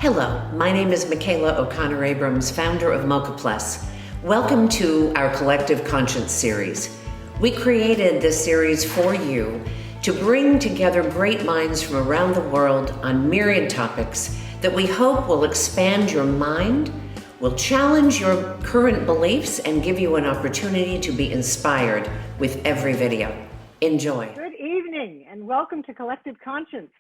Hello, my name is Michela O'Connor Abrams, founder of Mocha Plus. Welcome to our Collective Conscience series. We created this series for you to bring together great minds from around the world on myriad topics that we hope will expand your mind, will challenge your current beliefs, and give you an opportunity to be inspired with every video. Enjoy. Good evening and welcome to Collective Conscience.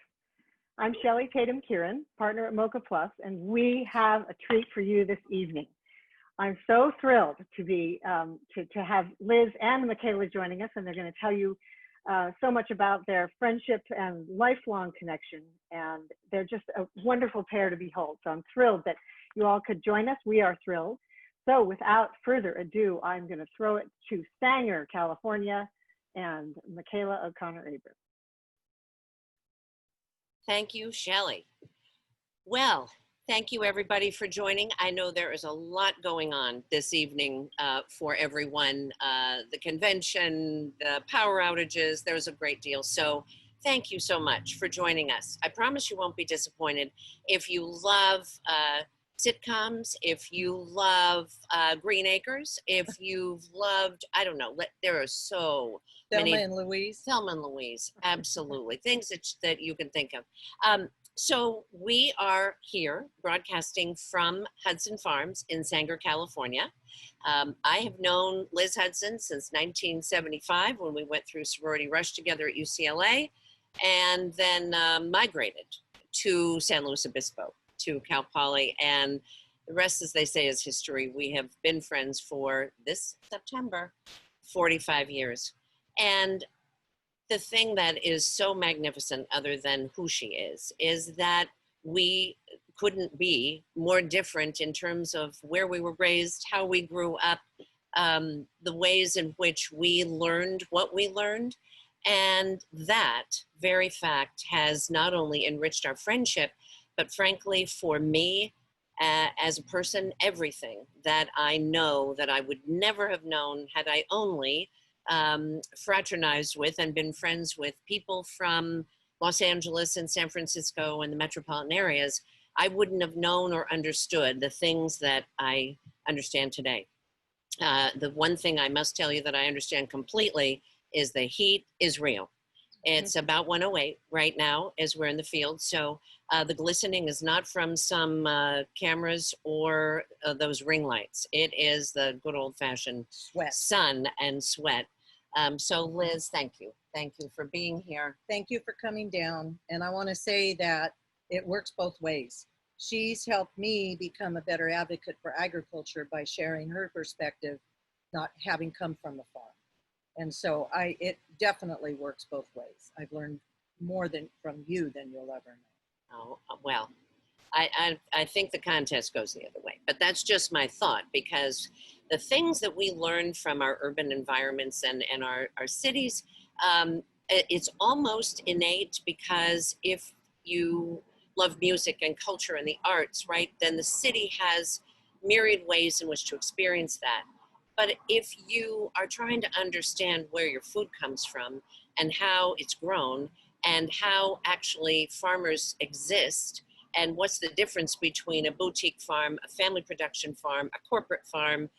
I'm Shelley Tatum Kieran, partner at Mocha Plus, and we have a treat for you this evening. I'm so thrilled to be to have Liz and Michela joining us, and they're going to tell you so much about their friendship and lifelong connection. And they're just a wonderful pair to behold. So I'm thrilled that you all could join us. We are thrilled. So without further ado, I'm going to throw it to Sanger, California, and Michela O'Connor Abrams. Thank you, Shelley. Well, thank you everybody for joining. I know there is a lot going on this evening for everyone. The convention, the power outages, there's a great deal. So thank you so much for joining us. I promise you won't be disappointed. If you love sitcoms, if you love Green Acres, if you've loved, I don't know, there are so Thelma and Louise. Thelma and Louise, absolutely. Things that you can think of. So we are here broadcasting from Hudson Farms in Sanger, California. I have known Liz Hudson since 1975 when we went through sorority rush together at UCLA, and then migrated to San Luis Obispo, to Cal Poly, and the rest, as they say, is history. We have been friends for this September, 45 years. And the thing that is so magnificent, other than who she is that we couldn't be more different in terms of where we were raised, how we grew up, the ways in which we learned what we learned. And that very fact has not only enriched our friendship, but frankly, for me, as a person, everything that I know that I would never have known had I only fraternized with and been friends with people from Los Angeles and San Francisco and the metropolitan areas, I wouldn't have known or understood the things that I understand today. The one thing I must tell you that I understand completely is the heat is real. It's about 108 right now as we're in the field. So the glistening is not from some cameras or those ring lights. It is the good old fashioned sun and sweat. So Liz, thank you. Thank you for being here. Thank you for coming down. And I want to say that it works both ways. She's helped me become a better advocate for agriculture by sharing her perspective, not having come from the farm. And so it definitely works both ways. I've learned more from you than you'll ever know. Oh, well, I think the contest goes the other way, but that's just my thought, because the things that we learn from our urban environments and our cities, it's almost innate, because if you love music and culture and the arts, right, then the city has myriad ways in which to experience that. But if you are trying to understand where your food comes from and how it's grown and how actually farmers exist, and what's the difference between a boutique farm, a family production farm, a corporate farm,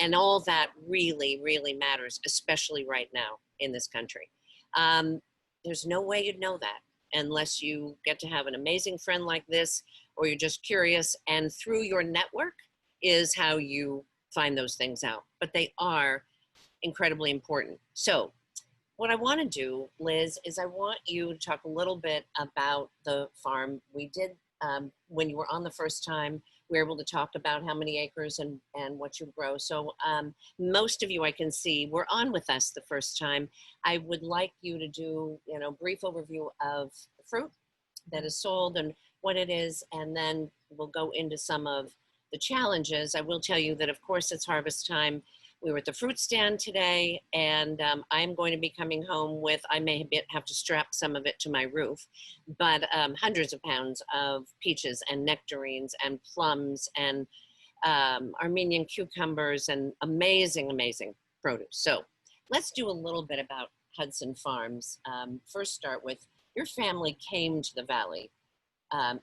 and all that really, really matters, especially right now in this country. There's no way you'd know that unless you get to have an amazing friend like this, or you're just curious, and through your network is how you find those things out. But they are incredibly important. So what I want to do, Liz, is I want you to talk a little bit about the farm. We did, when you were on the first time, we were able to talk about how many acres and what you grow. So most of you I can see were on with us the first time. I would like you to do, a brief overview of the fruit that is sold and what it is, and then we'll go into some of the challenges. I will tell you that, of course, it's harvest time. We were at the fruit stand today, and I'm going to be coming home with, I may have to strap some of it to my roof, but hundreds of pounds of peaches and nectarines and plums and Armenian cucumbers and amazing, amazing produce. So let's do a little bit about Hudson Farms. First start with, your family came to the Valley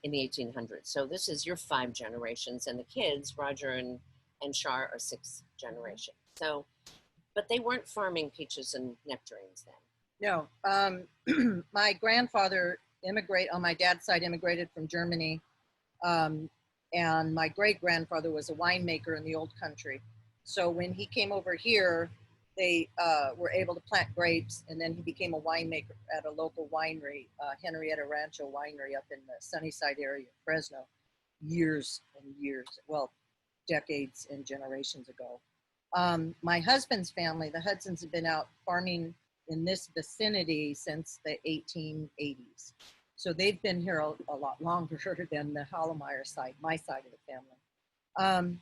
in the 1800s. So this is your 5 generations, and the kids, Roger and Shar, are 6th generation. So, but they weren't farming peaches and nectarines then. No, my grandfather on my dad's side immigrated from Germany. And my great-grandfather was a winemaker in the old country. So when he came over here, they were able to plant grapes, and then he became a winemaker at a local winery, Henrietta Rancho Winery up in the Sunnyside area of Fresno, years and years, well, decades and generations ago. My husband's family, the Hudsons, have been out farming in this vicinity since the 1880s. So they've been here a lot longer than the Hallemeyer side, my side of the family.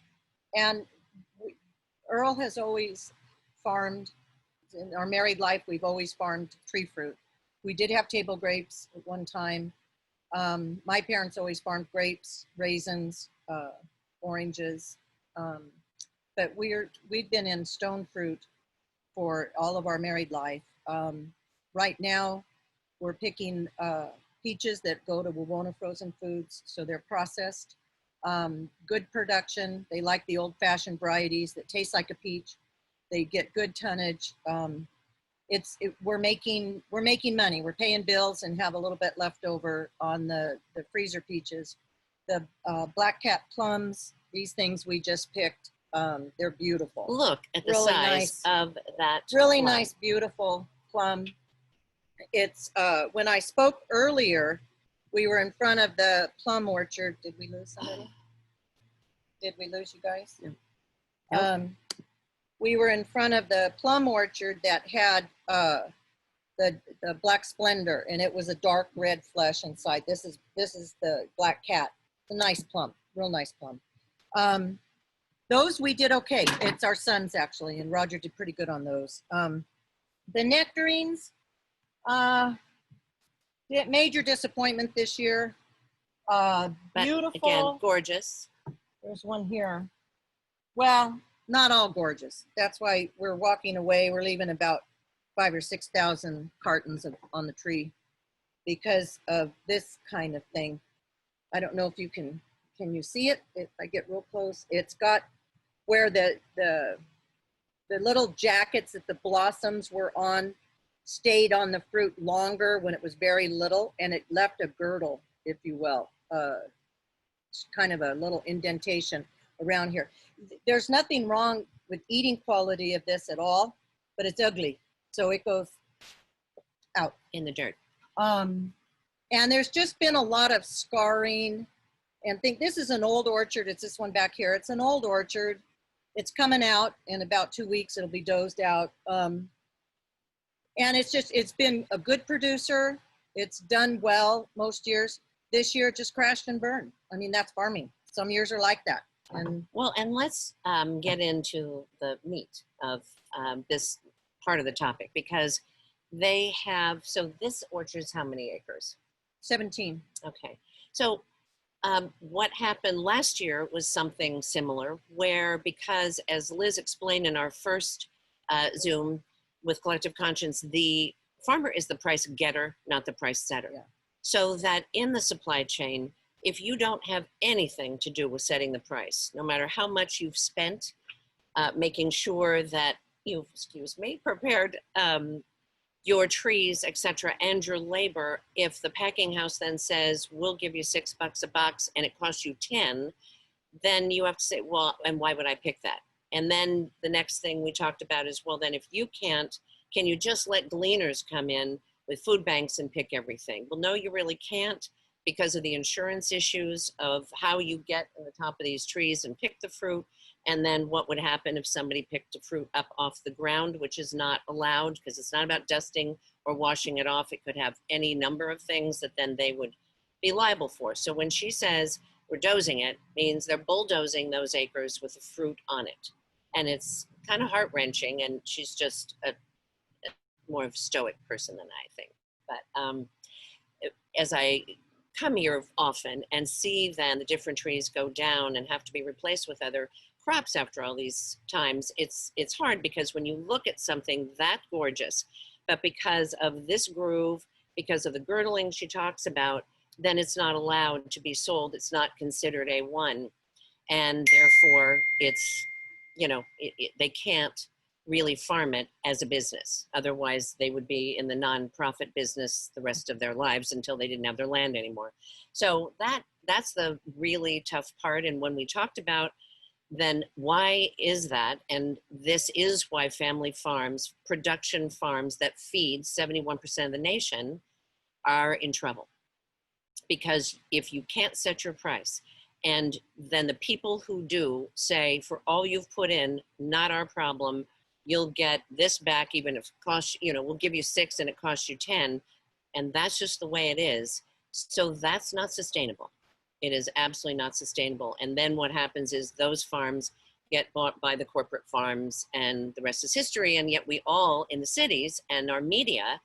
And Earl has always farmed. In our married life, we've always farmed tree fruit. We did have table grapes at one time. My parents always farmed grapes, raisins, oranges. But we've been in stone fruit for all of our married life. Right now, we're picking peaches that go to Wawona Frozen Foods, so they're processed. Good production. They like the old-fashioned varieties that taste like a peach. They get good tonnage. We're making money. We're paying bills and have a little bit left over on the freezer peaches. The Black Cat plums, these things we just picked. They're beautiful. Look at the Really size nice. of that. Really plum. nice, beautiful plum. It's when I spoke earlier, we were in front of the plum orchard. Did we lose somebody? Did we lose you guys? No. We were in front of the plum orchard that had the Black Splendor, and it was a dark red flesh inside. This is the Black Cat. It's a nice plum, real nice plum. Those we did okay. It's our sons actually, and Roger did pretty good on those. The nectarines, major disappointment this year. But Beautiful. again, gorgeous. There's one here. Well, not all gorgeous. That's why we're walking away. We're leaving about 5,000 or 6,000 cartons on the tree because of this kind of thing. I don't know if you can you see it? If I get real close, it's got where the little jackets that the blossoms were on stayed on the fruit longer when it was very little, and it left a girdle, if you will, kind of a little indentation around here. There's nothing wrong with eating quality of this at all, but it's ugly, so it goes out In the dirt. and there's just been a lot of scarring, and this is an old orchard. It's this one back here. It's an old orchard. It's coming out in about 2 weeks. It'll be dozed out. And it's been a good producer. It's done well most years. This year it just crashed and burned. I mean, that's farming. Some years are like that. And Well, and let's get into the meat of this part of the topic, because they have, so this orchard's how many acres? 17. Okay. So what happened last year was something similar, where because, as Liz explained in our first Zoom with Collective Conscience, the farmer is the price getter, not the price setter. Yeah. So that in the supply chain, if you don't have anything to do with setting the price, no matter how much you've spent, making sure that you've, prepared your trees, etc., and your labor, if the packing house then says, we'll give you $6 a box and it costs you 10, then you have to say, well, and why would I pick that? And then the next thing we talked about is, well, then if you can't, can you just let gleaners come in with food banks and pick everything? Well, no, you really can't, because of the insurance issues of how you get on the top of these trees and pick the fruit. And then what would happen if somebody picked a fruit up off the ground, which is not allowed, because it's not about dusting or washing it off. It could have any number of things that then they would be liable for. So when she says we're dozing it, means they're bulldozing those acres with the fruit on it. And it's kind of heart-wrenching, and she's just a more of a stoic person than I think. But as I come here often and see then the different trees go down and have to be replaced with other crops after all these times, it's hard, because when you look at something that gorgeous, but because of this groove, because of the girdling she talks about, then it's not allowed to be sold. It's not considered A1. And therefore it's, they can't really farm it as a business. Otherwise they would be in the nonprofit business the rest of their lives until they didn't have their land anymore. So that's the really tough part. And when we talked about then why is that? And this is why family farms, production farms that feed 71% of the nation are in trouble. Because if you can't set your price, and then the people who do say, for all you've put in, not our problem, you'll get this back, even if it costs, we'll give you 6 and it costs you 10. And that's just the way it is. So that's not sustainable. It is absolutely not sustainable. And then what happens is those farms get bought by the corporate farms and the rest is history. And yet we all in the cities and our media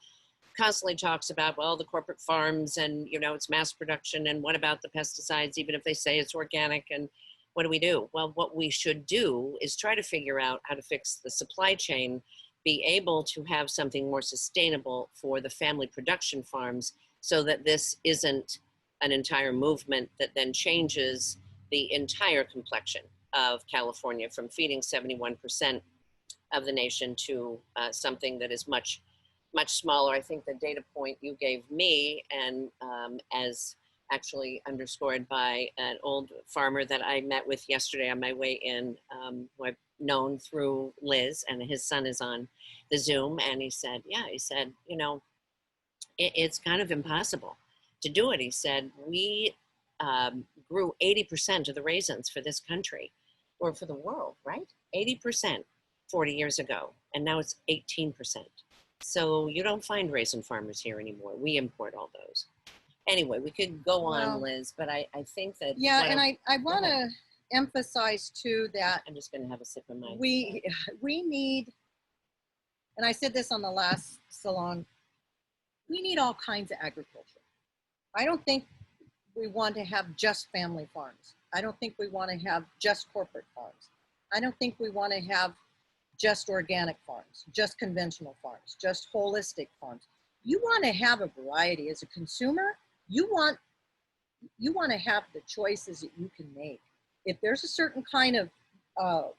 constantly talks about, well, the corporate farms and, it's mass production. And what about the pesticides, even if they say it's organic? And what do we do? Well, what we should do is try to figure out how to fix the supply chain, be able to have something more sustainable for the family production farms so that this isn't an entire movement that then changes the entire complexion of California from feeding 71% of the nation to something that is much, much smaller. I think the data point you gave me, and as actually underscored by an old farmer that I met with yesterday on my way in, who I've known through Liz, and his son is on the Zoom, and he said, it's kind of impossible to do it. He said, we grew 80% of the raisins for this country, or for the world, right? 80% 40 years ago, and now it's 18%. So you don't find raisin farmers here anymore. We import all those. Anyway, we could go on, Liz, but I think that... Yeah, and I want to emphasize too that... I'm just going to have a sip of my... We need, and I said this on the last salon, we need all kinds of agriculture. I don't think we want to have just family farms. I don't think we want to have just corporate farms. I don't think we want to have just organic farms, just conventional farms, just holistic farms. You want to have a variety as a consumer. You want to have the choices that you can make. If there's a certain kind of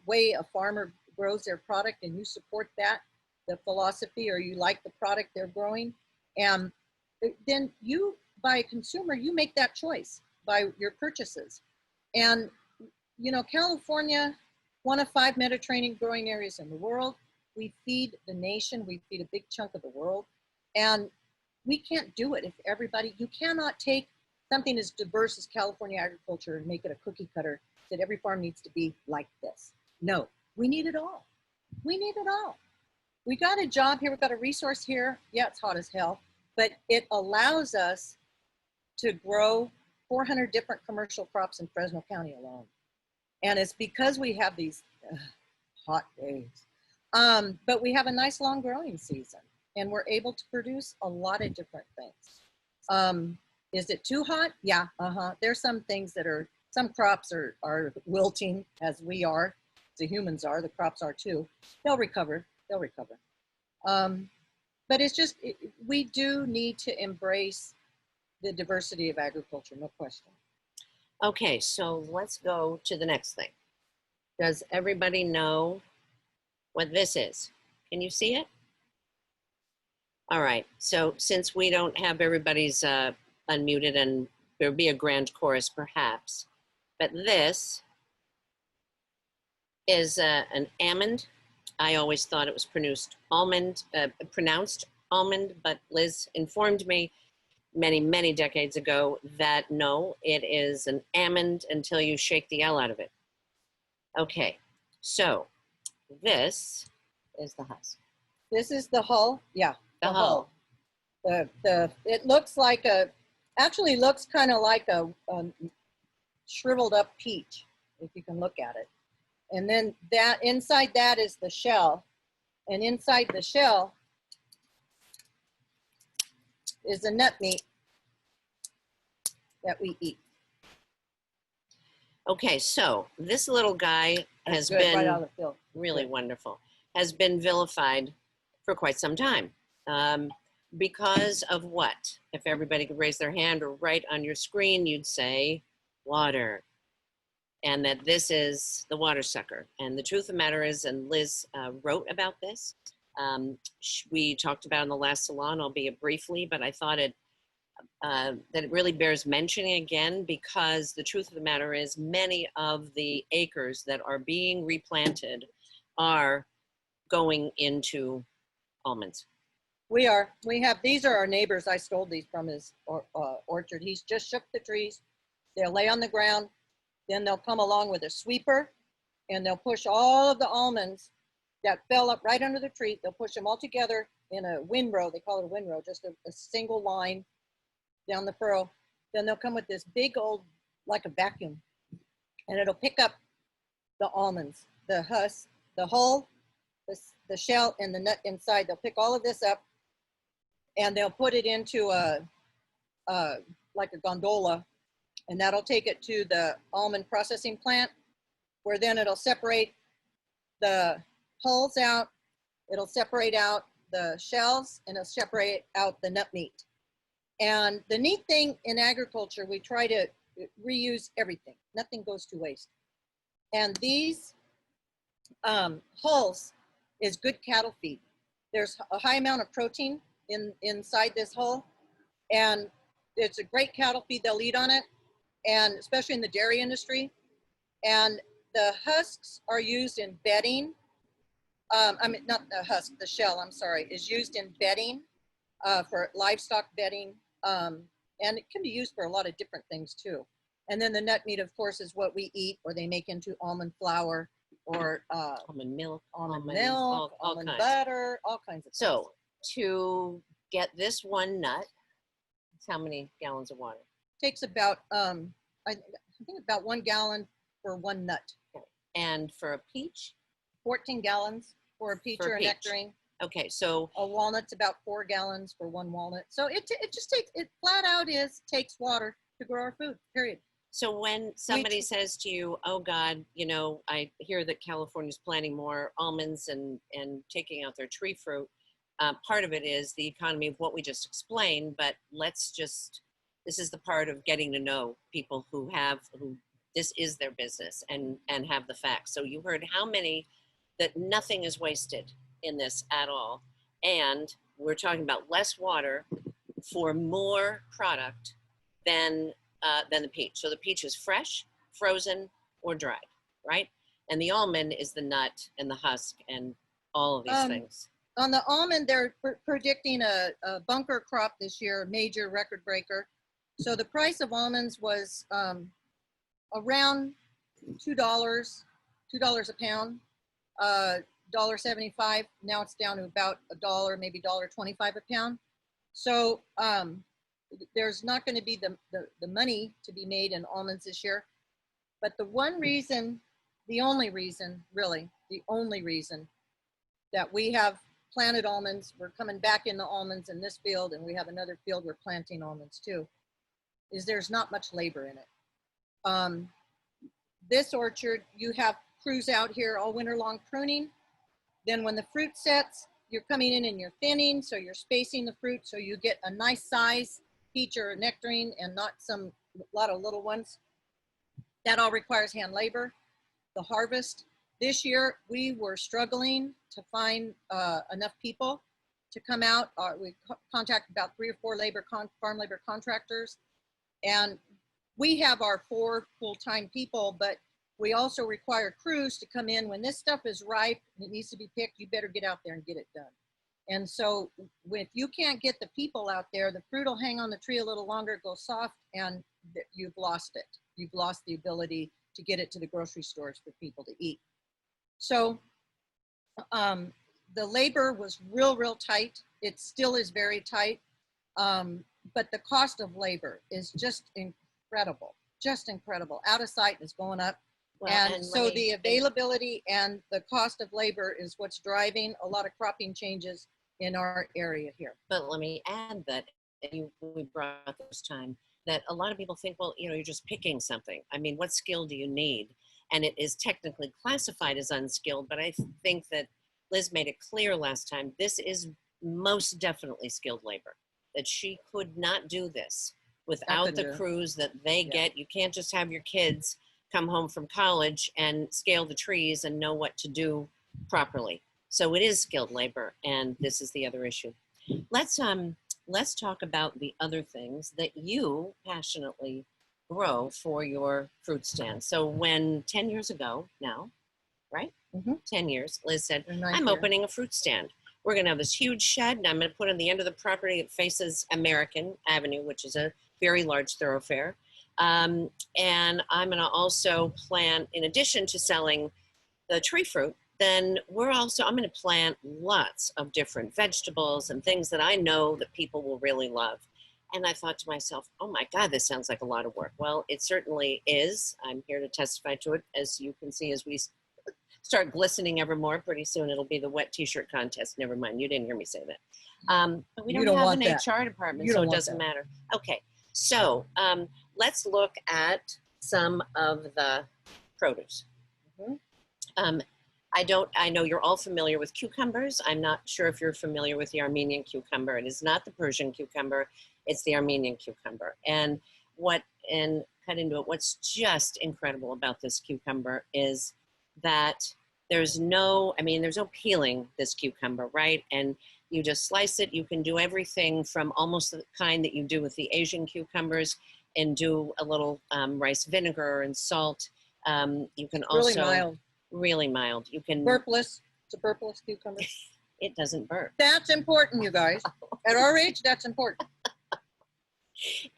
way a farmer grows their product and you support that, the philosophy, or you like the product they're growing, and then you, by a consumer, you make that choice by your purchases. And, California, one of 5 Mediterranean growing areas in the world. We feed the nation, we feed a big chunk of the world. And we can't do it if everybody, you cannot take something as diverse as California agriculture and make it a cookie cutter that every farm needs to be like this. No, we need it all. We need it all. We got a job here, we've got a resource here. Yeah, it's hot as hell, but it allows us to grow 400 different commercial crops in Fresno County alone. And it's because we have these hot days. But we have a nice long growing season and we're able to produce a lot of different things. Is it too hot? Yeah, There's some things that are, some crops are wilting as we are, the humans are, the crops are too. They'll recover. But it's just, we do need to embrace the diversity of agriculture, no question. Okay, so let's go to the next thing. Does everybody know what this is? Can you see it? All right, so since we don't have everybody's unmuted, and there'll be a grand chorus perhaps, but this is an almond. I always thought it was pronounced almond, but Liz informed me many decades ago that no, it is an almond until you shake the L out of it. Okay, so this is the husk. This is the hull, yeah. The hull. It looks like actually looks kind of like a shriveled up peach, if you can look at it. And then that inside that is the shell, and inside the shell is the nut meat that we eat. Okay, so this little guy has been right out of the field. Really wonderful, has been vilified for quite some time. Because of what? If everybody could raise their hand or write on your screen, you'd say water. And that this is the water sucker. And the truth of the matter is, and Liz wrote about this, we talked about in the last salon, albeit briefly, but I thought that it really bears mentioning again, because the truth of the matter is many of the acres that are being replanted are going into almonds. We have, these are our neighbors. I stole these from his orchard. He's just shook the trees. They'll lay on the ground. Then they'll come along with a sweeper and they'll push all of the almonds that fell up right under the tree. They'll push them all together in a windrow. They call it a windrow, just a single line down the furrow. Then they'll come with this big old, like a vacuum, and it'll pick up the almonds, the husk, the hull, the shell, and the nut inside. They'll pick all of this up and they'll put it into like a gondola, and that'll take it to the almond processing plant, where then it'll separate the hulls out, it'll separate out the shells, and it'll separate out the nut meat. And the neat thing in agriculture, we try to reuse everything. Nothing goes to waste. And these hulls is good cattle feed. There's a high amount of protein inside this hull, and it's a great cattle feed. They'll eat on it, and especially in the dairy industry. And the husks are used in bedding. I mean, not the husk, the shell, I'm sorry, is used in bedding for livestock bedding. And it can be used for a lot of different things too. And then the nut meat, of course, is what we eat, or they make into almond flour, or Almond milk, almond all kinds. butter, all kinds of things. So to get this one nut, it's how many gallons of water? Takes about, I think about 1 gallon for one nut. And for a peach? 14 gallons for a peach or a nectarine. Okay, so A walnut's about 4 gallons for one walnut. So it just takes, it flat out takes water to grow our food, period. so when somebody says to you, oh God, you know, I hear that California's planting more almonds and taking out their tree fruit, part of it is the economy of what we just explained, but this is the part of getting to know people who this is their business and have the facts. So you heard how many, that nothing is wasted in this at all. And we're talking about less water for more product than the peach. So the peach is fresh, frozen, or dried, right? And the almond is the nut and the husk and all of these things. On the almond, they're predicting a bunker crop this year, a major record breaker. So the price of almonds was around $2 a pound, $1.75. Now it's down to about $1, maybe $1.25 a pound. So there's not going to be the money to be made in almonds this year. But the only reason that we have planted almonds, we're coming back in the almonds in this field, and we have another field we're planting almonds too, is there's not much labor in it. This orchard, you have crews out here all winter long pruning. Then when the fruit sets, you're coming in and you're thinning, so you're spacing the fruit so you get a nice size peach or a nectarine and not a lot of little ones. That all requires hand labor. The harvest, this year we were struggling to find enough people to come out. We contacted about 3 or 4 farm labor contractors, and we have our 4 full-time people, but we also require crews to come in when this stuff is ripe and it needs to be picked. You better get out there and get it done. And so if you can't get the people out there, the fruit will hang on the tree a little longer, go soft, and you've lost it. You've lost the ability to get it to the grocery stores for people to eat. So the labor was real tight. It still is very tight, but the cost of labor is just incredible, Out of sight is going up. Well, and so the availability and the cost of labor is what's driving a lot of cropping changes in our area here. But let me add that we brought up this time that a lot of people think, well, you know, you're just picking something. I mean, what skill do you need? And it is technically classified as unskilled, but I think that Liz made it clear last time, this is most definitely skilled labor, that she could not do this without the crews that they get. You can't just have your kids come home from college and scale the trees and know what to do properly. So it is skilled labor, and this is the other issue. Let's talk about the other things that you passionately grow for your fruit stand. So when 10 years ago now, right? 10 years, Liz said, I'm opening a fruit stand. We're going to have this huge shed, and I'm going to put on the end of the property that faces American Avenue, which is a very large thoroughfare. And I'm going to also plant, in addition to selling the tree fruit, then I'm going to plant lots of different vegetables and things that I know that people will really love. And I thought to myself, oh my God, this sounds like a lot of work. Well, it certainly is. I'm here to testify to it. As you can see, as we start glistening ever more, pretty soon it'll be the wet t-shirt contest. Never mind, you didn't hear me say that. But we don't have an HR department, so it doesn't matter. Okay, so let's look at some of the produce. I know you're all familiar with cucumbers. I'm not sure if you're familiar with the Armenian cucumber. It is not the Persian cucumber, it's the Armenian cucumber. And cut into it, what's just incredible about this cucumber is that there's no peeling this cucumber, right? And you just slice it. You can do everything from almost the kind that you do with the Asian cucumbers, and do a little rice vinegar and salt. You can also really mild. You can burpless. It's a burpless cucumber. It doesn't burp. That's important, you guys. At our age, that's important.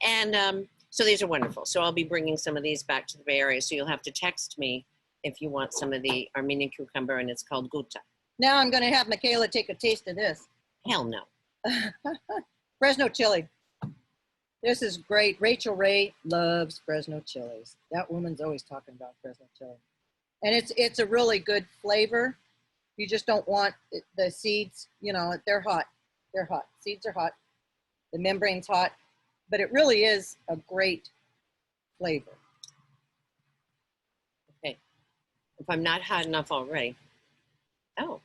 And so these are wonderful. So I'll be bringing some of these back to the Bay Area. So you'll have to text me if you want some of the Armenian cucumber, and it's called guta. Now I'm going to have Michela take a taste of this. Hell no. Fresno chili. This is great. Rachel Ray loves Fresno chilies. That woman's always talking about Fresno chili. And it's a really good flavor. You just don't want the seeds, they're hot. They're hot. Seeds are hot. The membrane's hot. But it really is a great flavor. Okay. If I'm not hot enough already. Oh,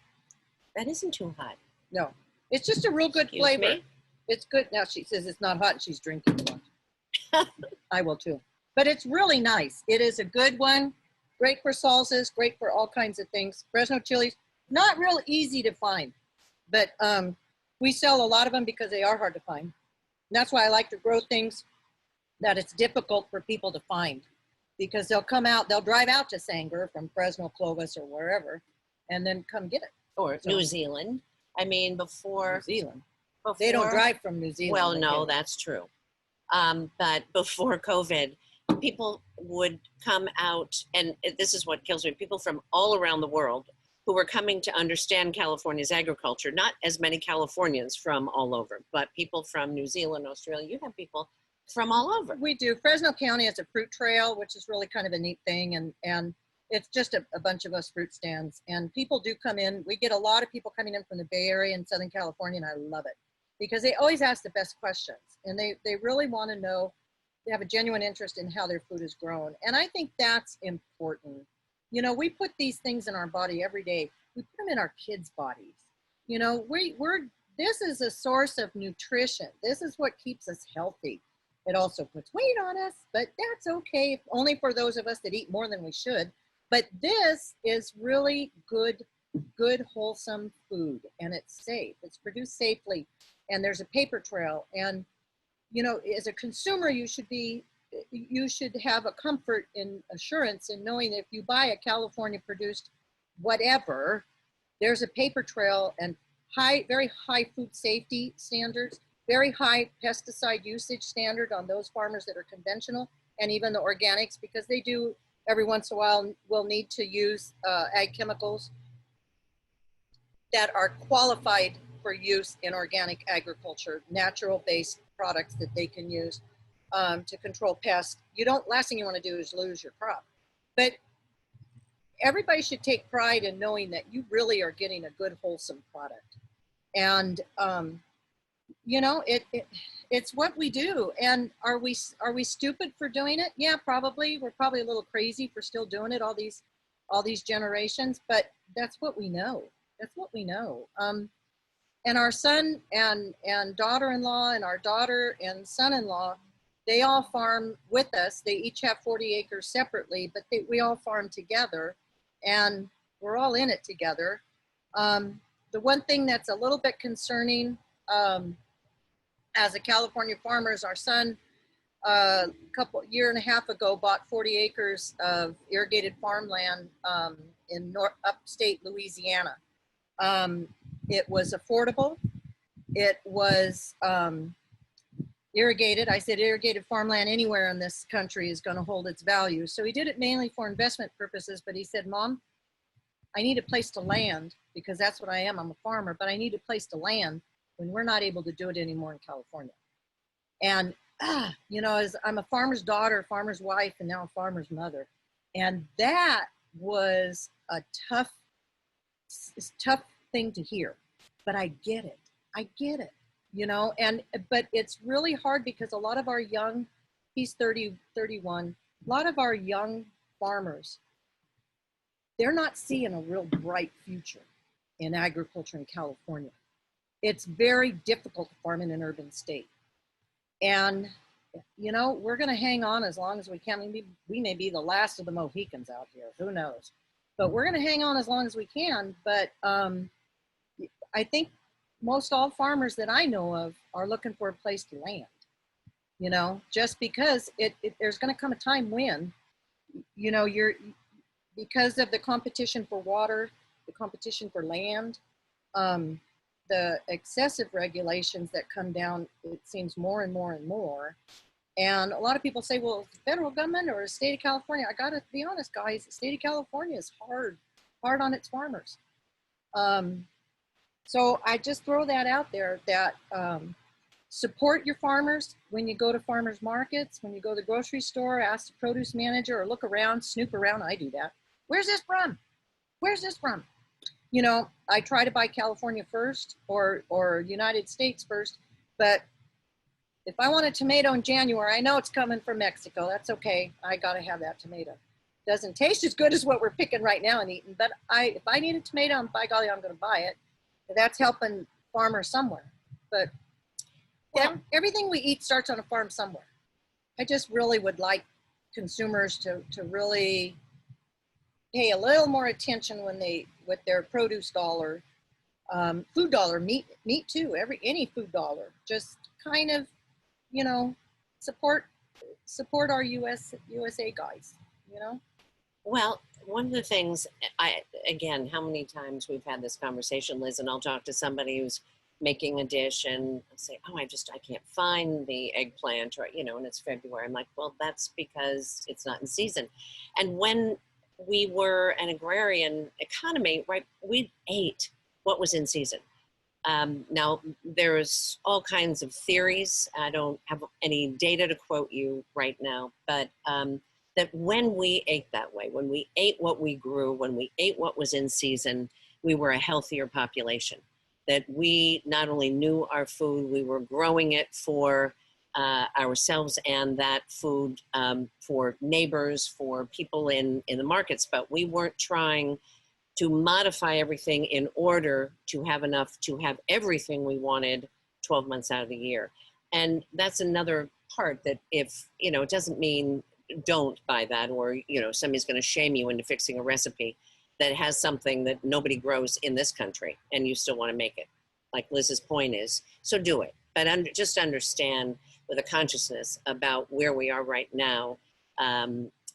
that isn't too hot. No. It's just a real good flavor. Me? It's good. Now she says it's not hot and she's drinking a lot. I will too. But it's really nice. It is a good one. Great for salsas, great for all kinds of things. Fresno chilies, not real easy to find, but we sell a lot of them because they are hard to find. And that's why I like to grow things that it's difficult for people to find, because they'll drive out to Sanger from Fresno, Clovis, or wherever, and then come get it. Or New Zealand. I mean, New Zealand. They don't drive from New Zealand. Well, no, that's true. But before COVID, people would come out, and this is what kills me, people from all around the world who were coming to understand California's agriculture. Not as many Californians from all over, but people from New Zealand, Australia. You have people from all over. We do. Fresno County has a fruit trail, which is really kind of a neat thing. And it's just a bunch of us fruit stands. And people do come in. We get a lot of people coming in from the Bay Area and Southern California, and I love it, because they always ask the best questions. And they really want to know. They have a genuine interest in how their food is grown. And I think that's important. We put these things in our body every day. We put them in our kids' bodies. This is a source of nutrition. This is what keeps us healthy. It also puts weight on us, but that's okay, only for those of us that eat more than we should. But this is really good, wholesome food, and it's safe. It's produced safely, and there's a paper trail. And as a consumer, you should have a comfort and assurance in knowing that if you buy a California produced whatever, there's a paper trail and very high food safety standards, very high pesticide usage standard on those farmers that are conventional, and even the organics, because they do every once in a while will need to use ag chemicals that are qualified for use in organic agriculture, natural-based products that they can use to control pests. Last thing you want to do is lose your crop. But everybody should take pride in knowing that you really are getting a good, wholesome product. And it's what we do. And are we stupid for doing it? Yeah, probably. We're probably a little crazy for still doing it all these generations. But that's what we know. That's what we know. and our son and daughter-in-law and our daughter and son-in-law, they all farm with us. They each have 40 acres separately, but we all farm together, and we're all in it together. The one thing that's a little bit concerning as a California farmer is our son, year and a half ago, bought 40 acres of irrigated farmland in upstate Louisiana. It was affordable. It was irrigated. I said irrigated farmland anywhere in this country is going to hold its value. So he did it mainly for investment purposes, but he said, Mom, I need a place to land, because that's what I am. I'm a farmer, but I need a place to land when we're not able to do it anymore in California. And, you know, as I'm a farmer's daughter, farmer's wife, and now a farmer's mother. And that was a tough thing to hear, but I get it. I get it, you know, but it's really hard because a lot of our young, he's 30, 31, a lot of our young farmers, they're not seeing a real bright future in agriculture in California. It's very difficult to farm in an urban state. And, you know, we're going to hang on as long as we can. We may be the last of the Mohicans out here. Who knows? But we're going to hang on as long as we can. But I think most all farmers that I know of are looking for a place to land, you know, just because there's going to come a time when, you know, because of the competition for water, the competition for land, the excessive regulations that come down, it seems more and more and more. And a lot of people say, well, the federal government or the state of California, I gotta be honest, guys, the state of California is hard on its farmers. So I just throw that out there, that support your farmers when you go to farmers markets, when you go to the grocery store, ask the produce manager or look around, snoop around. I do that. Where's this from? Where's this from? You know, I try to buy California first or United States first, but if I want a tomato in January, I know it's coming from Mexico. That's okay. I got to have that tomato. Doesn't taste as good as what we're picking right now and eating, but if I need a tomato, by golly, I'm going to buy it. That's helping farmers somewhere. But well, everything we eat starts on a farm somewhere. I just really would like consumers to really pay a little more attention when with their produce dollar, food dollar, meat too, any food dollar, just kind of, you know, support our USA guys, you know? Well, one of the things, again, how many times we've had this conversation, Liz, and I'll talk to somebody who's making a dish and I'll say, oh, I can't find the eggplant, or, you know, and it's February. I'm like, well, that's because it's not in season. And when we were an agrarian economy, right, we ate what was in season. Now, there's all kinds of theories. I don't have any data to quote you right now, but that when we ate that way, when we ate what we grew, when we ate what was in season, we were a healthier population. That we not only knew our food, we were growing it for ourselves and that food for neighbors, for people in the markets, but we weren't trying to modify everything in order to have enough to have everything we wanted 12 months out of the year. And that's another part that, if, you know, it doesn't mean don't buy that, or, you know, somebody's going to shame you into fixing a recipe that has something that nobody grows in this country and you still want to make it. Like Liz's point is, so do it. But just understand with a consciousness about where we are right now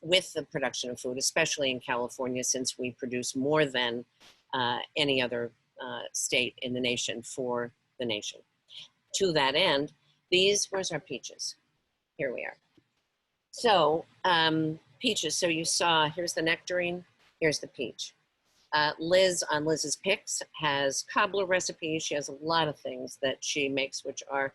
with the production of food, especially in California, since we produce more than any other state in the nation for the nation. To that end, where's our peaches? Here we are. So peaches, so you saw, here's the nectarine, here's the peach. Liz, on Liz's Picks, has cobbler recipes. She has a lot of things that she makes, which are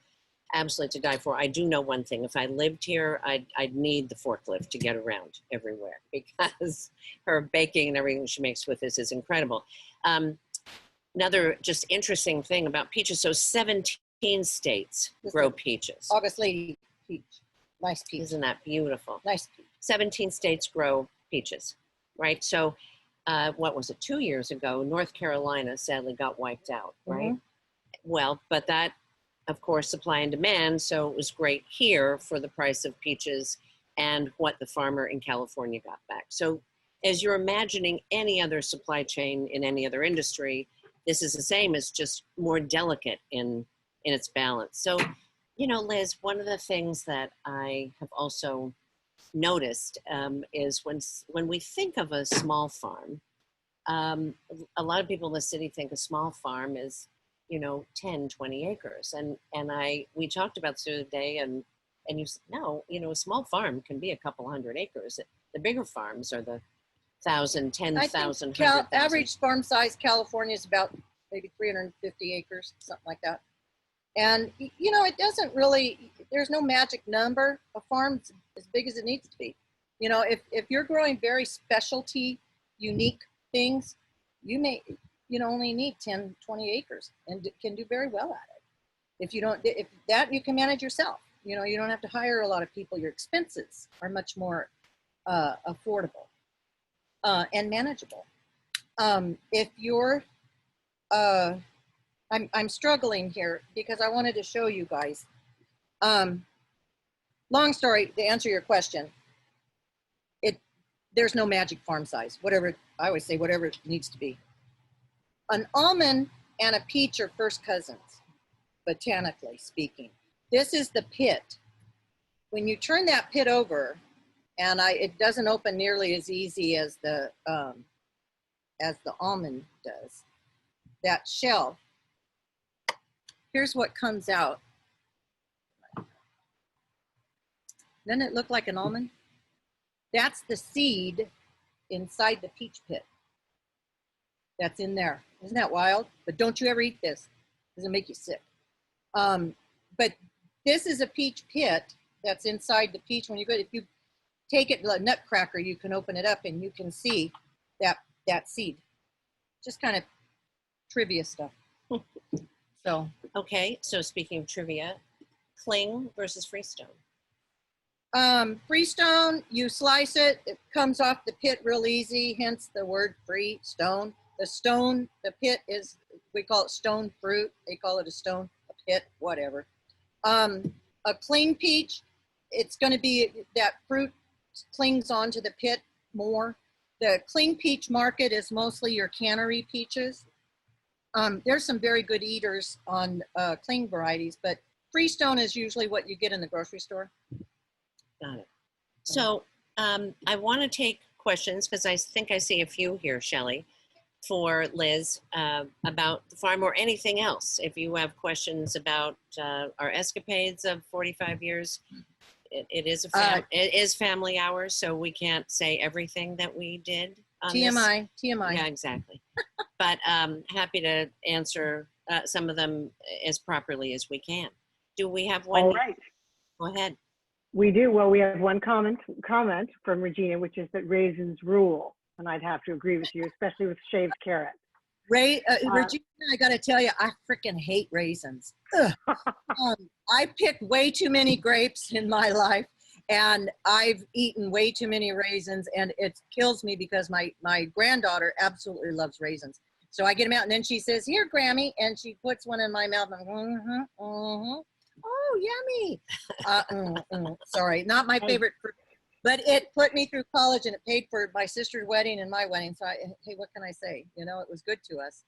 absolutely to die for. I do know one thing. If I lived here, I'd need the forklift to get around everywhere, because her baking and everything she makes with this is incredible. Another just interesting thing about peaches, so 17 states grow peaches. August Lady peach. Nice peach. Isn't that beautiful? Nice peach. 17 states grow peaches, right? So what was it, 2 years ago, North Carolina sadly got wiped out, right? well, but that, of course, supply and demand. So it was great here for the price of peaches and what the farmer in California got back. So as you're imagining any other supply chain in any other industry, this is the same. It's just more delicate in its balance. So, you know, Liz, one of the things that I have also noticed is when we think of a small farm, a lot of people in the city think a small farm is, you know, 10, 20 acres. And we talked about this the other day, and you said, no, you know, a small farm can be a couple hundred acres. The bigger farms are the 1,000, 10,000, average farm size California is about maybe 350 acres, something like that. And, you know, it doesn't really, there's no magic number. A farm's as big as it needs to be. You know, if you're growing very specialty, unique things, you only need 10, 20 acres and can do very well at it. If that you can manage yourself, you know, you don't have to hire a lot of people. Your expenses are much more affordable and manageable. If you're, I'm struggling here because I wanted to show you guys. Long story to answer your question. There's no magic farm size. Whatever, I always say whatever it needs to be. An almond and a peach are first cousins, botanically speaking. This is the pit. When you turn that pit over, and it doesn't open nearly as easy as the almond does, that shell, here's what comes out. Doesn't it look like an almond? That's the seed inside the peach pit. That's in there. Isn't that wild? But don't you ever eat this. Doesn't make you sick. But this is a peach pit that's inside the peach. When you go, if you take it, a nutcracker, you can open it up and you can see that seed. Just kind of trivia stuff. So. Okay, so speaking of trivia, cling versus freestone. Freestone, you slice it, it comes off the pit real easy, hence the word free stone. The pit is, we call it stone fruit. They call it a pit, whatever. A cling peach, it's going to be that fruit clings onto the pit more. The cling peach market is mostly your cannery peaches. There's some very good eaters on cling varieties, but freestone is usually what you get in the grocery store. Got it. So I want to take questions because I think I see a few here, Shelley, for Liz about the farm or anything else. If you have questions about our escapades of 45 years, it is family hours, so we can't say everything that we did. TMI. Yeah, exactly. But happy to answer some of them as properly as we can. Do we have one? All right. Go ahead. We do. Well, we have one comment from Regina, which is that raisins rule. And I'd have to agree with you, especially with shaved carrot. Regina, I got to tell you, I freaking hate raisins. I picked way too many grapes in my life, and I've eaten way too many raisins, and it kills me because my granddaughter absolutely loves raisins. So I get them out, and then she says, "Here, Grammy," and she puts one in my mouth, and I'm oh, yummy. Sorry, not my favorite fruit. But it put me through college, and it paid for my sister's wedding and my wedding. So, hey, what can I say? You know, it was good to us.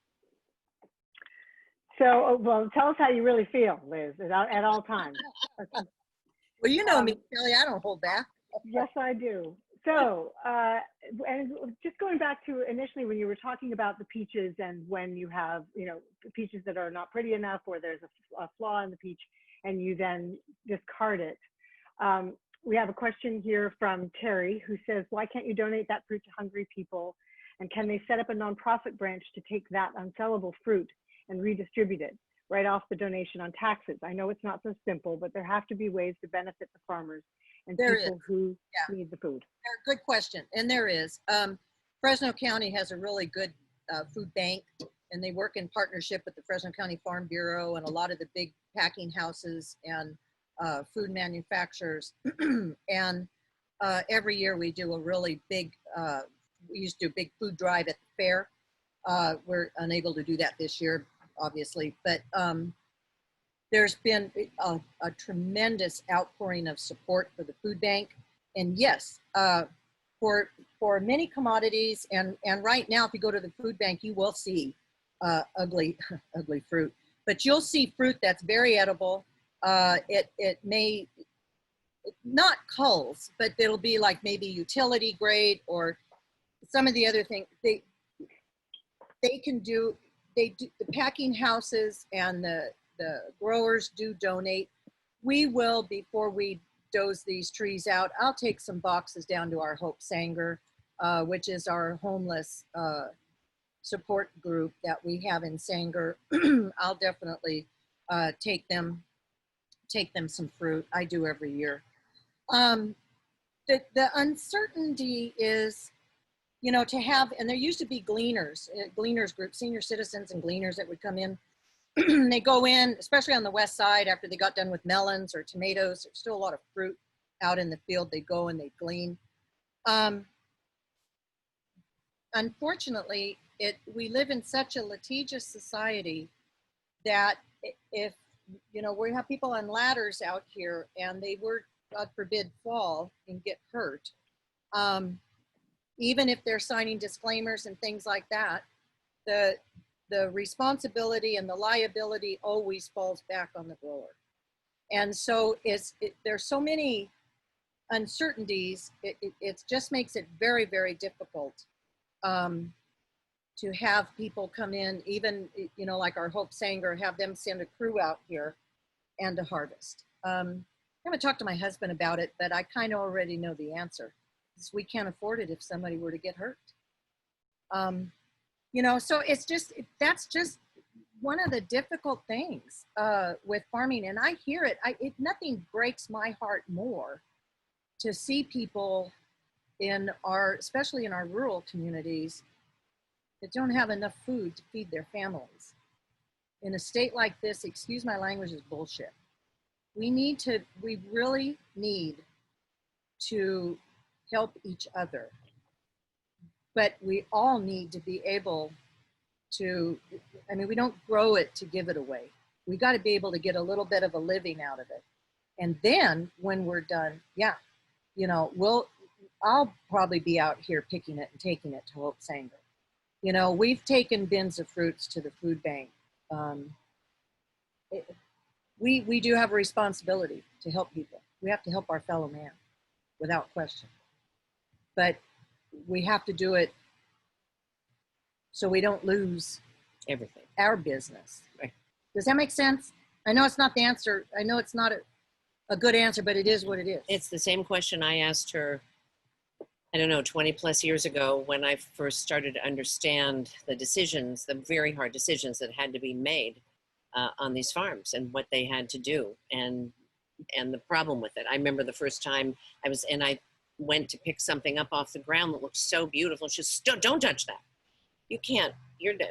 So, well, tell us how you really feel, Liz, at all times. Well, you know me, Kelly. I don't hold back. Yes, I do. So, and just going back to initially when you were talking about the peaches and when you have, you know, peaches that are not pretty enough or there's a flaw in the peach and you then discard it. We have a question here from Terry who says, why can't you donate that fruit to hungry people? And can they set up a nonprofit branch to take that unsellable fruit and redistribute it right off the donation on taxes? I know it's not so simple, but there have to be ways to benefit the farmers and people who need the food. Good question. And there is. Fresno County has a really good food bank, and they work in partnership with the Fresno County Farm Bureau and a lot of the big packing houses and food manufacturers. And every year we do a really big, we used to do a big food drive at the fair. We're unable to do that this year obviously, but there's been a tremendous outpouring of support for the food bank. And yes, for many commodities, and right now, if you go to the food bank, you will see ugly fruit, but you'll see fruit that's very edible. It may not culls, but it'll be like maybe utility grade, or some of the other things they do. The packing houses and the growers do donate. We will, before we dose these trees out, I'll take some boxes down to our Hope Sanger, which is our homeless support group that we have in Sanger. I'll definitely take them some fruit. I do every year. The uncertainty is, you know, to have, and there used to be gleaners group, senior citizens and gleaners that would come in. They go in, especially on the west side, after they got done with melons or tomatoes. There's still a lot of fruit out in the field. They go and they glean. Unfortunately, we live in such a litigious society that if, you know, we have people on ladders out here and they were, God forbid, fall and get hurt. Even if they're signing disclaimers and things like that, the responsibility and the liability always falls back on the grower. And so there's so many uncertainties, it just makes it very, very difficult to have people come in, even, you know, like our Hope Sanger, have them send a crew out here and to harvest. I haven't talked to my husband about it, but I kind of already know the answer. We can't afford it if somebody were to get hurt. You know, so that's just one of the difficult things with farming. And I hear it, nothing breaks my heart more to see people especially in our rural communities, that don't have enough food to feed their families. In a state like this, excuse my language, is bullshit. We really need to help each other. But we all need to be able to, I mean, we don't grow it to give it away. We got to be able to get a little bit of a living out of it. And then when we're done, yeah, you know, I'll probably be out here picking it and taking it to Hope Sanger. You know, we've taken bins of fruits to the food bank. We do have a responsibility to help people. We have to help our fellow man, without question. But we have to do it so we don't lose Everything. Our business. Right. Does that make sense? I know it's not the answer. I know it's not a good answer, but it is what it is. It's the same question I asked her, I don't know, 20 plus years ago, when I first started to understand the decisions, the very hard decisions that had to be made on these farms and what they had to do, and the problem with it. I remember the first time I went to pick something up off the ground that looked so beautiful. She said, don't touch that. You can't,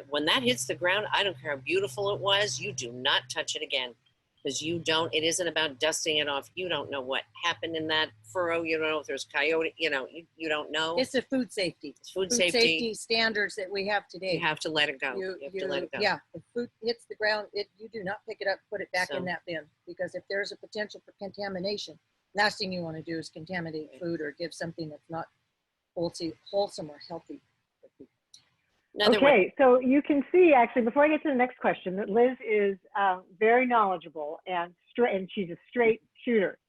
when that hits the ground, I don't care how beautiful it was, you do not touch it again. Because it isn't about dusting it off. You don't know what happened in that furrow. You don't know if there's coyote, you don't know. It's the food safety. It's food safety standards that we have today. You have to let it go. You have to let it go. Yeah, if food hits the ground, you do not pick it up, put it back in that bin. Because if there's a potential for contamination, last thing you want to do is contaminate food or give something that's not wholesome or healthy for people. Okay, so you can see, actually, before I get to the next question, that Liz is very knowledgeable and she's a straight shooter.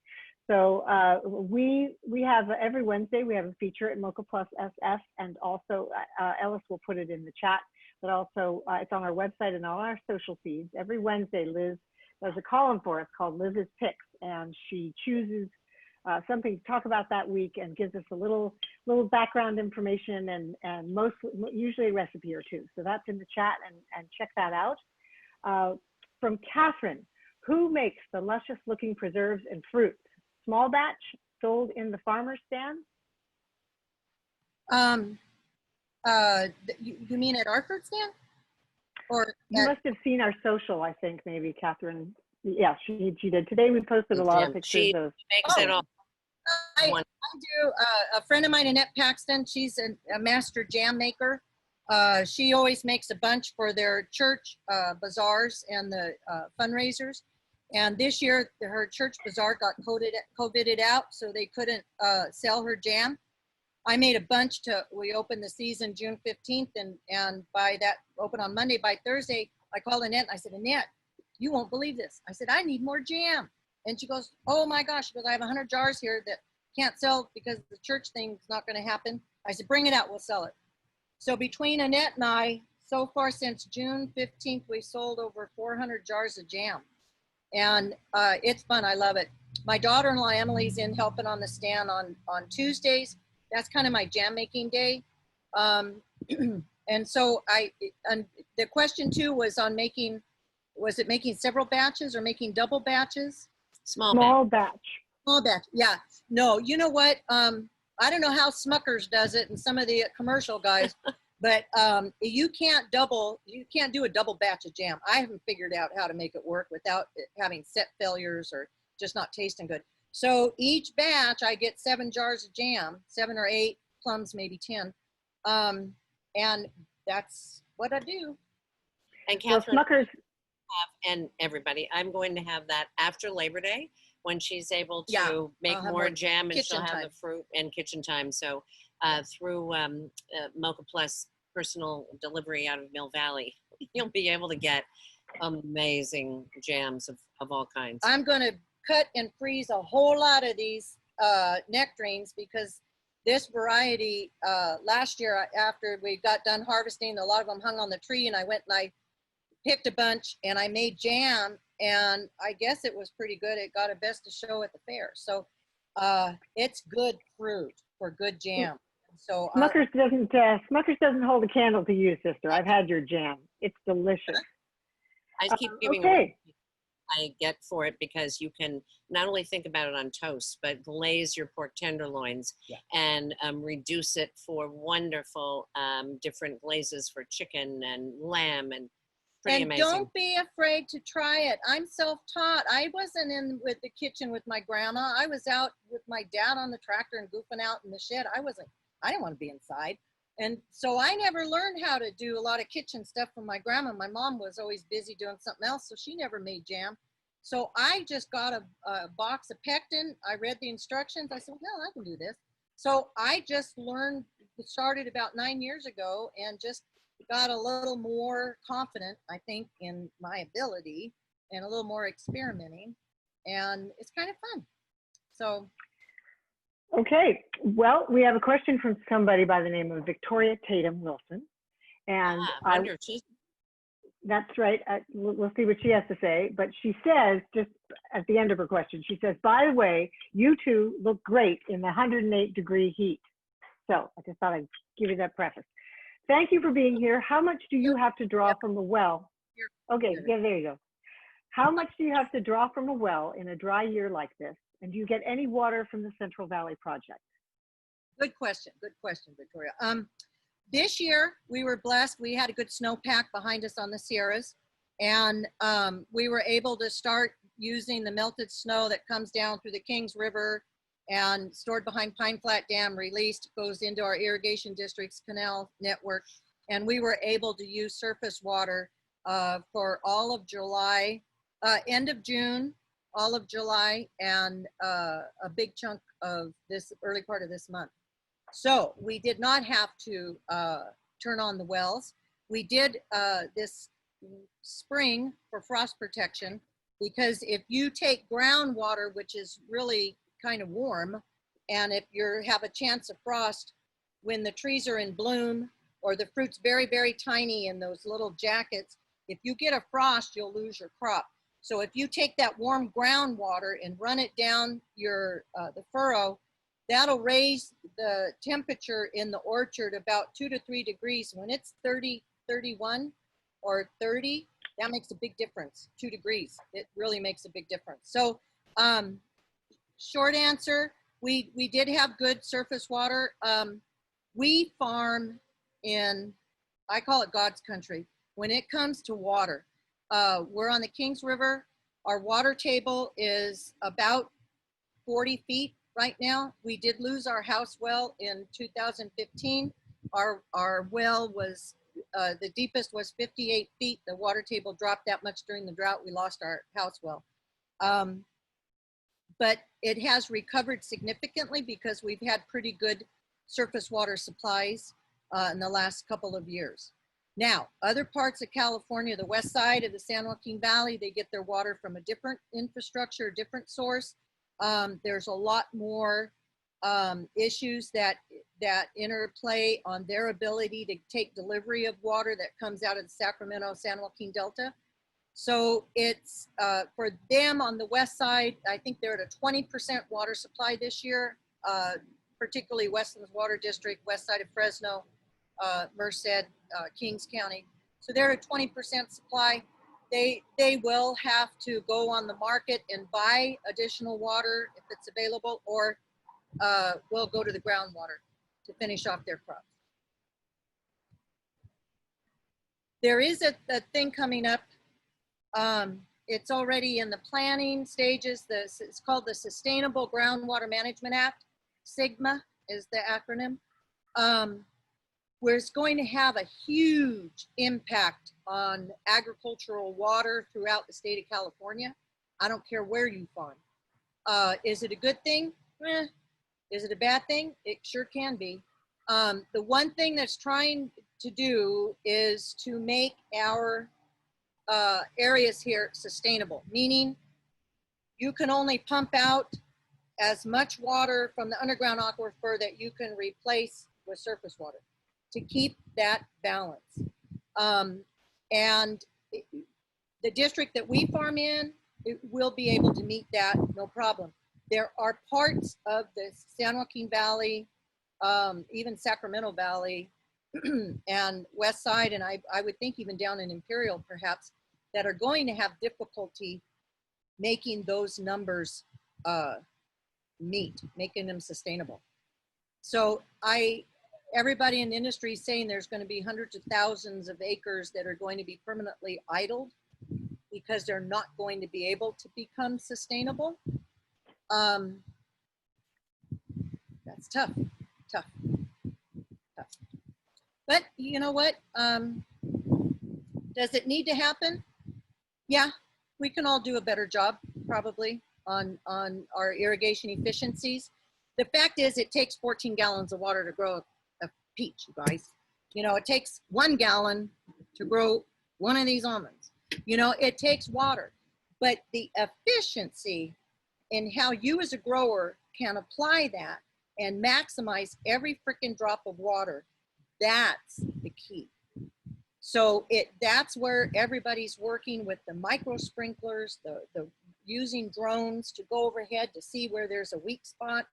So we have, every Wednesday, we have a feature at Mocha Plus SF, and also Ellis will put it in the chat, but also it's on our website and on our social feeds. Every Wednesday, Liz does a column for us called Liz's Picks, and she chooses something to talk about that week and gives us a little background information and usually a recipe or two. So that's in the chat, and check that out. From Catherine, who makes the luscious looking preserves and fruits? Small batch sold in the farmer's stand? You mean at our fruit stand? Or you must have seen our social, I think, maybe, Catherine. Yeah, she did. Today we posted a lot of pictures she of. Makes it all. I do. A friend of mine, Annette Paxton, she's a master jam maker. She always makes a bunch for their church bazaars and the fundraisers. And this year, her church bazaar got COVIDed out, so they couldn't sell her jam. I made a bunch we opened the season June 15th, and by that, open on Monday, by Thursday, I called Annette and I said, Annette, you won't believe this. I said, I need more jam. And she goes, oh my gosh, she goes, I have 100 jars here that can't sell because the church thing's not gonna happen. I said, bring it out, we'll sell it. So between Annette and I, so far since June 15th, we sold over 400 jars of jam. And it's fun, I love it. My daughter-in-law Emily's in helping on the stand on Tuesdays. That's kind of my jam making day. And so the question too was on making, was it making several batches or making double batches? Small batch. Small batch, yeah. No, you know what? I don't know how Smucker's does it and some of the commercial guys, but you can't do a double batch of jam. I haven't figured out how to make it work without it having set failures or just not tasting good. So each batch, I get 7 jars of jam, 7 or 8, plums maybe 10. And that's what I do. And Catherine, Well, Smucker's, and everybody, I'm going to have that after Labor Day when she's able Yeah, to make I'll have more more jam, and she'll kitchen have time. the fruit and kitchen time. So through Mocha Plus personal delivery out of Mill Valley, you'll be able to get amazing jams of all kinds. I'm going to cut and freeze a whole lot of these nectarines because this variety last year after we got done harvesting, a lot of them hung on the tree, and I went and I picked a bunch and I made jam, and I guess it was pretty good. It got a best of show at the fair. So it's good fruit for good jam. So Smucker's doesn't hold a candle to you, sister. I've had your jam. It's delicious. I keep giving okay. away I get for it because you can not only think about it on toast, but glaze your pork tenderloins and reduce it for wonderful different glazes for chicken and lamb, and pretty amazing. Don't be afraid to try it. I'm self-taught. I wasn't in with the kitchen with my grandma. I was out with my dad on the tractor and goofing out in the shed. I didn't want to be inside. And so I never learned how to do a lot of kitchen stuff from my grandma. My mom was always busy doing something else, so she never made jam. So I just got a box of pectin. I read the instructions. I said, well, I can do this. So I just started about 9 years ago, and just got a little more confident, I think, in my ability and a little more experimenting. And it's kind of fun. So. Okay, well, we have a question from somebody by the name of Victoria Tatum Wilson. And that's right, we'll see what she has to say. But she says, just at the end of her question, she says, by the way, you two look great in the 108-degree heat. So I just thought I'd give you that preface. Thank you for being here. How much do you have to draw from a well? Okay, yeah, there you go. How much do you have to draw from a well in a dry year like this? And do you get any water from the Central Valley Project? Good question, Victoria. This year we were blessed. We had a good snowpack behind us on the Sierras, and we were able to start using the melted snow that comes down through the Kings River and stored behind Pine Flat Dam, released, goes into our irrigation district's canal network. And we were able to use surface water for all of July, end of June, all of July, and a big chunk of this early part of this month. So we did not have to turn on the wells. We did this spring for frost protection, because if you take groundwater, which is really kind of warm, and if you have a chance of frost when the trees are in bloom or the fruit's very, very tiny in those little jackets, if you get a frost, you'll lose your crop. So if you take that warm groundwater and run it down your the furrow, that'll raise the temperature in the orchard about 2 to 3 degrees. When it's 30, 31 or 30, that makes a big difference. 2 degrees, it really makes a big difference. So short answer, we did have good surface water. We farm in, I call it God's country. When it comes to water, we're on the Kings River. Our water table is about 40 feet right now. We did lose our house well in 2015. our well was, the deepest was 58 feet. The water table dropped that much during the drought. We lost our house well. But it has recovered significantly because we've had pretty good surface water supplies in the last couple of years. Now, other parts of California, the west side of the San Joaquin Valley, they get their water from a different infrastructure, a different source. There's a lot more issues that interplay on their ability to take delivery of water that comes out of the Sacramento, San Joaquin Delta. So it's for them on the west side, I think they're at a 20% water supply this year, particularly Westland's Water District, west side of Fresno, Merced, Kings County. So they're at 20% supply. They will have to go on the market and buy additional water if it's available, or will go to the groundwater to finish off their crops. There is a thing coming up. It's already in the planning stages. It's called the Sustainable Groundwater Management Act. SIGMA is the acronym. Where it's going to have a huge impact on agricultural water throughout the state of California. I don't care where you farm. Is it a good thing? Is it a bad thing? It sure can be. The one thing that's trying to do is to make our areas here sustainable, meaning you can only pump out as much water from the underground aquifer that you can replace with surface water to keep that balance. And the district that we farm in, it will be able to meet that, no problem. There are parts of the San Joaquin Valley, even Sacramento Valley, and West Side, and I would think even down in Imperial perhaps, that are going to have difficulty making those numbers meet, making them sustainable. So everybody in the industry is saying there's going to be hundreds of thousands of acres that are going to be permanently idled because they're not going to be able to become sustainable. That's tough. But you know what? Does it need to happen? Yeah, we can all do a better job probably on our irrigation efficiencies. The fact is it takes 14 gallons of water to grow a peach, you guys. You know, it takes 1 gallon to grow one of these almonds. You know, it takes water, but the efficiency in how you as a grower can apply that and maximize every freaking drop of water, that's the key. So that's where everybody's working with the micro sprinklers, the using drones to go overhead to see where there's a weak spot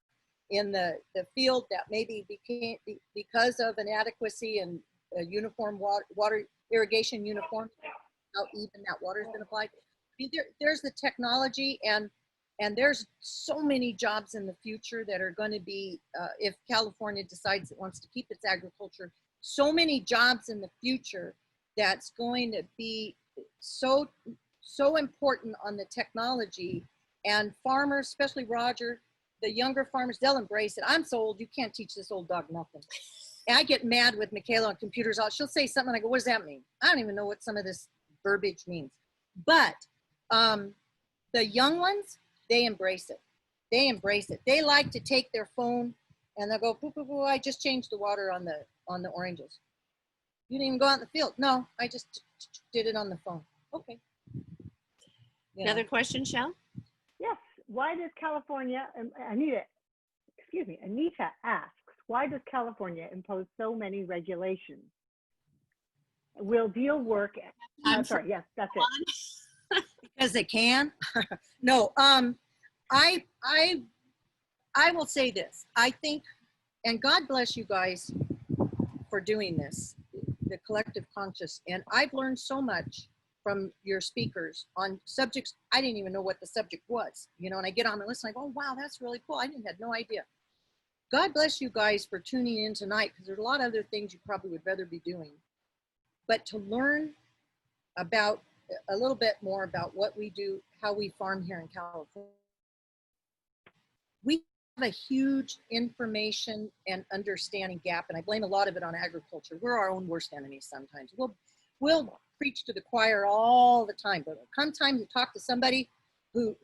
in the field that maybe became because of inadequacy and a uniform water irrigation uniform, how even that water has been applied. I mean, there's the technology, and there's so many jobs in the future that are going to be, if California decides it wants to keep its agriculture, so many jobs in the future that's going to be so important on the technology. And farmers, especially Roger, the younger farmers, they'll embrace it. I'm so old, you can't teach this old dog nothing. And I get mad with Michela on computers. She'll say something, and I go, what does that mean? I don't even know what some of this verbiage means. But the young ones, they embrace it. They embrace it. They like to take their phone and they'll go, poo, poo, poo, I just changed the water on the oranges. You didn't even go out in the field. No, I just did it on the phone. Okay. Another question, Shell? Yes. Why does California, Anita asks, why does California impose so many regulations? Will deal work? Sorry, yes, that's it. Because they can. No, I will say this. I think, and God bless you guys for doing this, the collective conscious. And I've learned so much from your speakers on subjects I didn't even know what the subject was. You know, and I get on and listen, I go, oh, wow, that's really cool. I had no idea. God bless you guys for tuning in tonight, because there's a lot of other things you probably would rather be doing. But to learn about a little bit more about what we do, how we farm here in California. We a huge information and understanding gap, and I blame a lot of it on agriculture. We're our own worst enemies sometimes. We'll preach to the choir all the time, but come time to talk to somebody who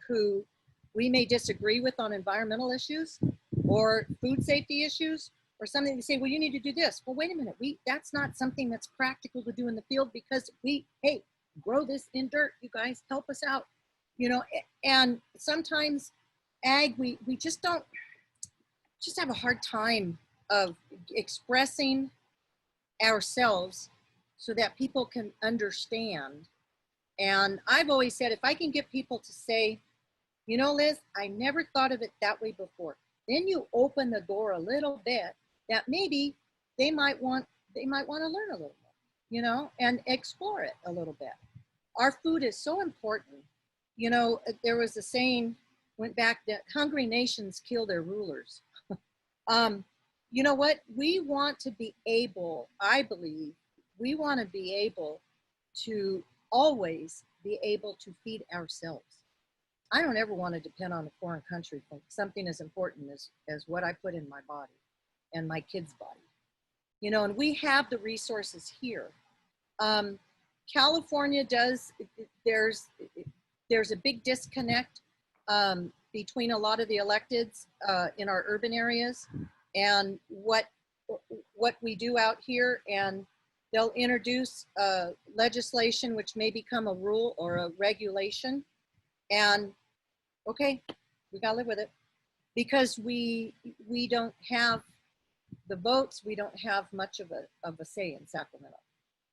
we may disagree with on environmental issues or food safety issues or something, they say, well, you need to do this. Well, wait a minute, that's not something that's practical to do in the field, because hey, grow this in dirt, you guys, help us out, you know. And sometimes ag, we just have a hard time of expressing ourselves so that people can understand. And I've always said, if I can get people to say, you know, Liz, I never thought of it that way before, then you open the door a little bit that maybe they might want to learn a little more, you know, and explore it a little bit. Our food is so important. You know, there was a saying, went back, that hungry nations kill their rulers. You know what? We want to be able, I believe, we want to be able to always be able to feed ourselves. I don't ever want to depend on a foreign country for something as important as what I put in my body and my kids' body. You know, and we have the resources here. California does, there's a big disconnect between a lot of the electeds in our urban areas and what we do out here, and they'll introduce legislation which may become a rule or a regulation, and okay, we gotta live with it, because we don't have the votes, we don't have much of a say in Sacramento.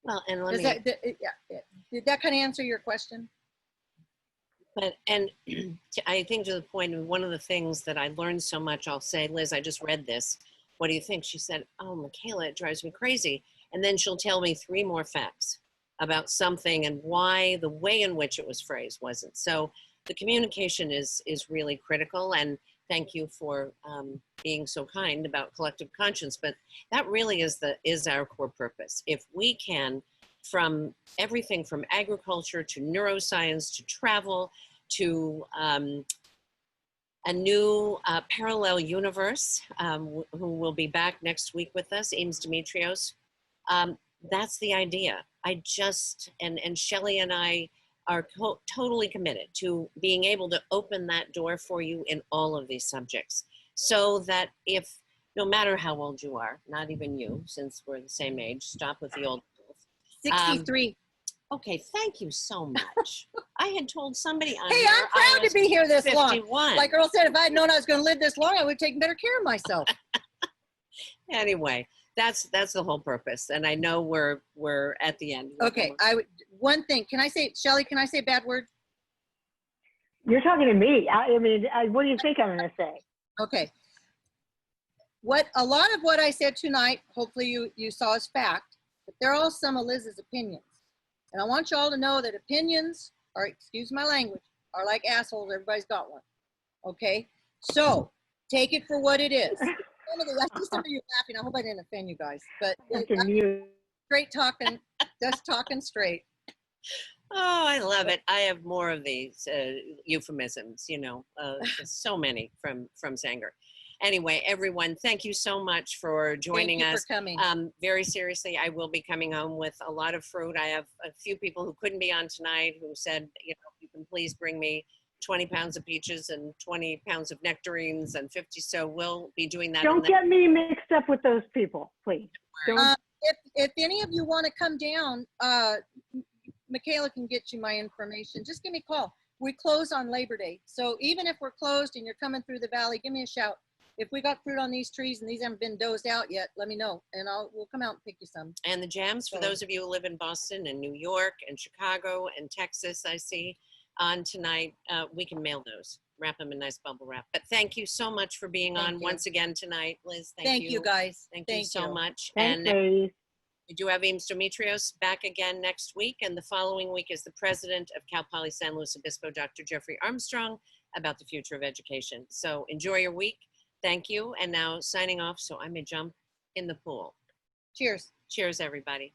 Well, and did that kind of answer your question? But, and I think to the point of one of the things that I learned so much, I'll say, Liz, I just read this. What do you think? She said, oh, Michela, it drives me crazy. And then she'll tell me 3 more facts about something and why the way in which it was phrased wasn't. So the communication is really critical. And thank you for being so kind about collective conscience. But that really is our core purpose. If we can, from everything from agriculture to neuroscience to travel to a new parallel universe, who will be back next week with us, Ames Demetrios. That's the idea. And Shelley and I are totally committed to being able to open that door for you in all of these subjects, so that if, no matter how old you are, not even you, since we're the same age, stop with the old. 63. Okay, thank you so much. I had told somebody on Hey, here I'm proud to be here this 51. long. Like Earl said, if I had known I was going to live this long, I would have taken better care of myself. Anyway, that's the whole purpose, and I know we're at the end. Okay, one thing. Can I say, Shelley? Can I say a bad word? You're talking to me. I mean, what do you think I'm going to say? Okay. A lot of what I said tonight, hopefully you saw as fact, but there are some of Liz's opinions. And I want you all to know that opinions are, excuse my language, are like assholes. Everybody's got one. Okay? So take it for what it is. I see some of you laughing. I hope I didn't offend you guys. But straight talking, just talking straight. Oh, I love it. I have more of these euphemisms, you know, so many from Sanger. Anyway, everyone, thank you so much for joining us. Thank you for coming. Very seriously, I will be coming home with a lot of fruit. I have a few people who couldn't be on tonight who said, you know, you can please bring me 20 pounds of peaches and 20 pounds of nectarines and 50. So we'll be doing that. Don't get me mixed up with those people, please. If any of you want to come down, Michela can get you my information. Just give me a call. We close on Labor Day. So even if we're closed and you're coming through the valley, give me a shout. If we got fruit on these trees and these haven't been dozed out yet, let me know, and we'll come out and pick you some. And the jams, for those of you who live in Boston and New York and Chicago and Texas, I see on tonight, we can mail those, wrap them in nice bubble wrap. But thank you so much for being on once again tonight, Liz. Thank you guys. Thank you so much. Thanks, and ladies. we do have Ames Demetrios back again next week, and the following week is the president of Cal Poly San Luis Obispo, Dr. Jeffrey Armstrong, about the future of education. So enjoy your week. Thank you. And now signing off so I may jump in the pool. Cheers. Cheers, everybody.